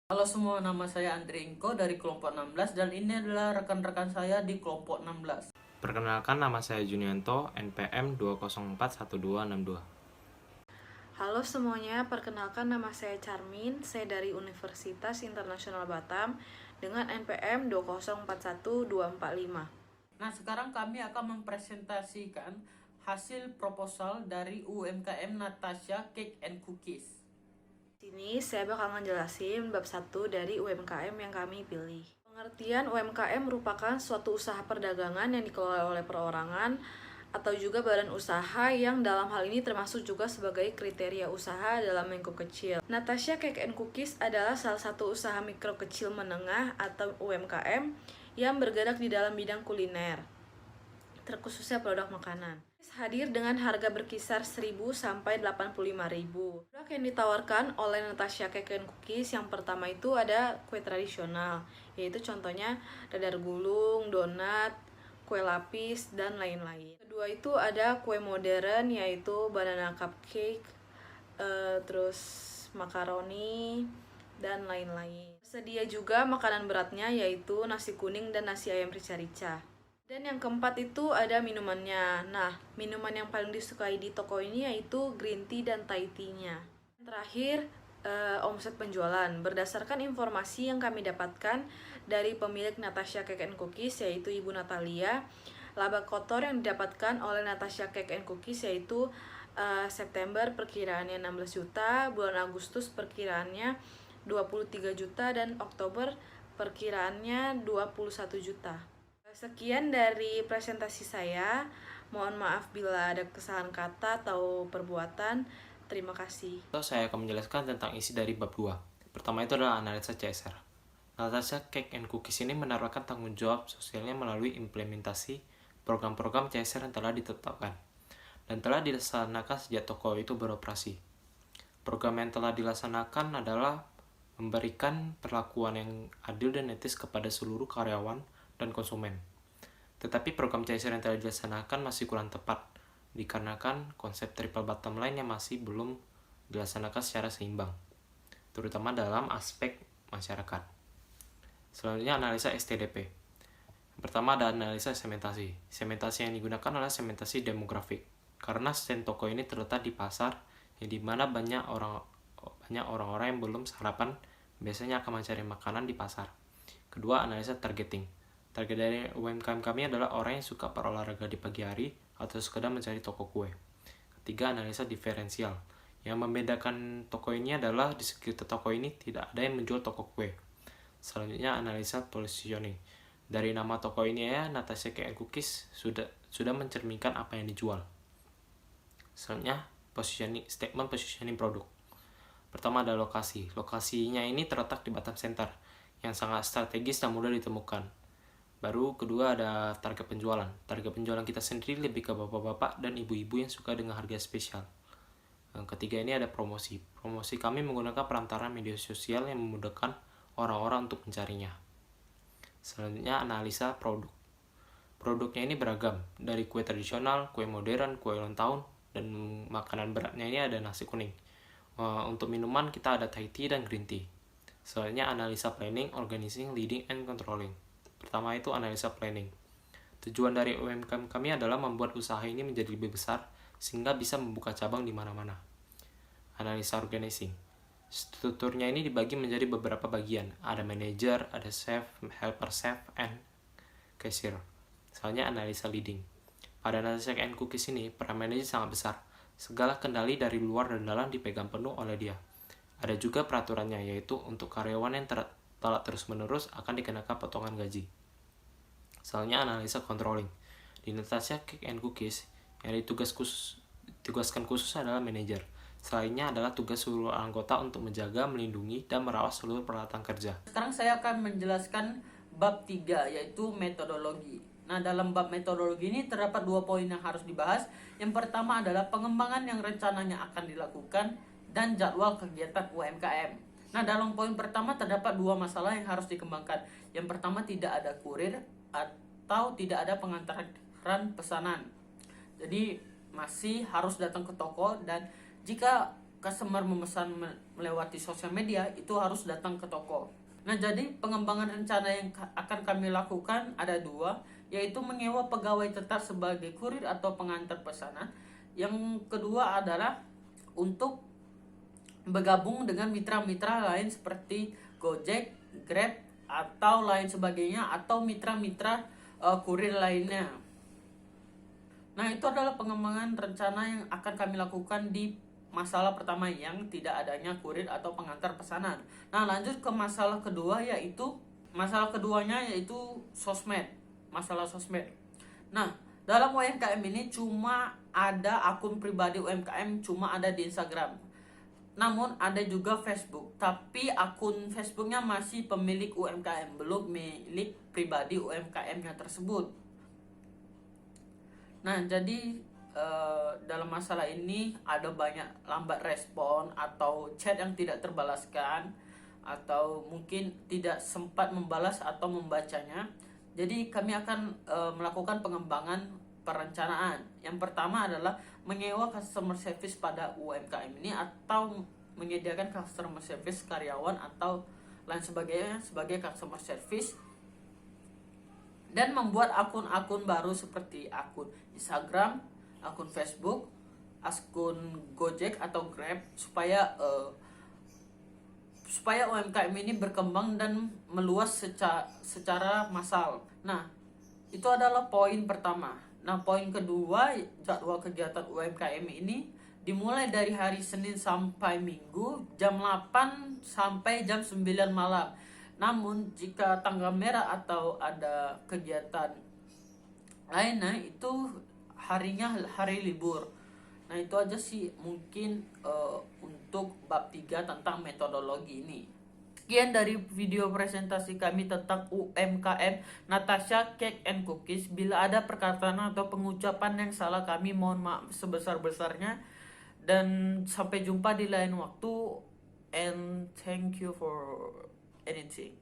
Halo semua, nama saya Andri Ingko dari kelompok 16 dan ini adalah rekan-rekan saya di kelompok 16. Perkenalkan, nama saya Junianto, NPM 2041262. Halo semuanya, perkenalkan nama saya Charmin, saya dari Universitas Internasional Batam dengan NPM 2041245. Nah, sekarang kami akan mempresentasikan hasil proposal dari UMKM Natasha Cake and Cookies. Di sini saya bakal ngejelasin bab 1 dari UMKM yang kami pilih. Pengertian UMKM merupakan suatu usaha perdagangan yang dikelola oleh perorangan atau juga badan usaha yang dalam hal ini termasuk juga sebagai kriteria usaha dalam lingkup kecil. Natasha Cake and Cookies adalah salah satu usaha mikro kecil menengah atau UMKM yang bergerak di dalam bidang kuliner, terkhususnya produk makanan. Hadir dengan harga berkisar 1.000 sampai 85.000. Produk yang ditawarkan oleh Natasha Cake and Cookies yang pertama itu ada kue tradisional, yaitu contohnya dadar gulung, donat, kue lapis, dan lain-lain. Kedua itu ada kue modern, yaitu banana cupcake, terus makaroni, dan lain-lain. Sedia juga makanan beratnya, yaitu nasi kuning dan nasi ayam rica-rica. Dan yang keempat itu ada minumannya. Nah, minuman yang paling disukai di toko ini yaitu green tea dan Thai tea-nya. Terakhir, omset penjualan. Berdasarkan informasi yang kami dapatkan dari pemilik Natasha Cake and Cookies yaitu Ibu Natalia, laba kotor yang didapatkan oleh Natasha Cake and Cookies yaitu September perkiraannya 16 juta, bulan Agustus perkiraannya 23 juta, dan Oktober perkiraannya 21 juta. Sekian dari presentasi saya. Mohon maaf bila ada kesalahan kata atau perbuatan. Terima kasih. Saya akan menjelaskan tentang isi dari bab 2. Pertama itu adalah analisa CSR. Natasha Cake and Cookies ini menaruhkan tanggung jawab sosialnya melalui implementasi program-program CSR yang telah ditetapkan dan telah dilaksanakan sejak toko itu beroperasi. Program yang telah dilaksanakan adalah memberikan perlakuan yang adil dan etis kepada seluruh karyawan dan konsumen. Tetapi program CSR yang telah dilaksanakan masih kurang tepat, dikarenakan konsep triple bottom line yang masih belum dilaksanakan secara seimbang, terutama dalam aspek masyarakat. Selanjutnya, analisa STDP. Yang pertama ada analisa segmentasi. Segmentasi yang digunakan adalah segmentasi demografik, karena stand toko ini terletak di pasar yang dimana banyak orang-orang yang belum sarapan biasanya akan mencari makanan di pasar. Kedua, analisa targeting. Target dari UMKM kami adalah orang yang suka berolahraga di pagi hari atau sekedar mencari toko kue. Ketiga, analisa diferensial. Yang membedakan toko ini adalah di sekitar toko ini tidak ada yang menjual toko kue. Selanjutnya, analisa positioning. Dari nama toko ini ya, Natasha Cake and Cookies sudah mencerminkan apa yang dijual. Selanjutnya, statement positioning produk. Pertama ada lokasi. Lokasinya ini terletak di Batam Center, yang sangat strategis dan mudah ditemukan. Baru kedua ada target penjualan. Target penjualan kita sendiri lebih ke bapak-bapak dan ibu-ibu yang suka dengan harga spesial. Yang ketiga ini ada promosi. Promosi kami menggunakan perantara media sosial yang memudahkan orang-orang untuk mencarinya. Selanjutnya analisa produk. Produknya ini beragam, dari kue tradisional, kue modern, kue ulang tahun, dan makanan beratnya ini ada nasi kuning. Untuk minuman kita ada Thai tea dan green tea. Selanjutnya analisa planning, organizing, leading, and controlling. Pertama itu analisa planning. Tujuan dari UMKM kami adalah membuat usaha ini menjadi lebih besar sehingga bisa membuka cabang di mana-mana. Analisa organizing. Strukturnya ini dibagi menjadi beberapa bagian. Ada manager, ada chef, helper chef, and cashier. Selanjutnya analisa leading. Pada Natasha Cake and Cookies ini, peran manajer sangat besar. Segala kendali dari luar dan dalam dipegang penuh oleh dia. Ada juga peraturannya, yaitu untuk karyawan yang telat terus-menerus akan dikenakan potongan gaji. Selanjutnya analisa controlling. Di Natasha Cake and Cookies, yang ditugaskan khusus adalah manajer. Selainnya adalah tugas seluruh anggota untuk menjaga, melindungi, dan merawat seluruh peralatan kerja. Sekarang saya akan menjelaskan bab 3 yaitu metodologi. Nah, dalam bab metodologi ini terdapat 2 poin yang harus dibahas. Yang pertama adalah pengembangan yang rencananya akan dilakukan dan jadwal kegiatan UMKM. Nah, dalam poin pertama terdapat 2 masalah yang harus dikembangkan. Yang pertama, tidak ada kurir atau tidak ada pengantaran pesanan. Jadi masih harus datang ke toko, dan jika customer memesan melewati sosial media, itu harus datang ke toko. Nah, jadi pengembangan rencana yang akan kami lakukan ada dua, yaitu menyewa pegawai tetap sebagai kurir atau pengantar pesanan. Yang kedua adalah untuk bergabung dengan mitra-mitra lain seperti Gojek, Grab, atau lain sebagainya, atau mitra-mitra kurir lainnya. Nah, itu adalah pengembangan rencana yang akan kami lakukan di masalah pertama yang tidak adanya kurir atau pengantar pesanan. Nah, lanjut ke masalah kedua, yaitu masalah keduanya yaitu sosmed. Masalah sosmed. Nah, dalam UMKM ini cuma ada akun pribadi UMKM, cuma ada di Instagram. Namun ada juga Facebook, tapi akun Facebooknya masih pemilik UMKM, belum milik pribadi UMKM-nya tersebut. Nah, jadi dalam masalah ini ada banyak lambat respon atau chat yang tidak terbalaskan, atau mungkin tidak sempat membalas atau membacanya. Jadi kami akan melakukan pengembangan perencanaan. Yang pertama adalah menyewa customer service pada UMKM ini, atau menyediakan customer service karyawan atau lain sebagainya sebagai customer service, dan membuat akun-akun baru seperti akun Instagram, akun Facebook, akun Gojek atau Grab, supaya UMKM ini berkembang dan meluas secara massal. Nah, itu adalah poin pertama. Nah, poin kedua, jadwal kegiatan UMKM ini dimulai dari hari Senin sampai Minggu jam 8 sampai jam 9 malam. Namun jika tanggal merah atau ada kegiatan lainnya, itu harinya hari libur. Nah, itu aja sih mungkin untuk bab 3 tentang metodologi ini. Sekian dari video presentasi kami tentang UMKM Natasha Cake and Cookies. Bila ada perkataan atau pengucapan yang salah, kami mohon maaf sebesar-besarnya. Dan sampai jumpa di lain waktu. And thank you for anything.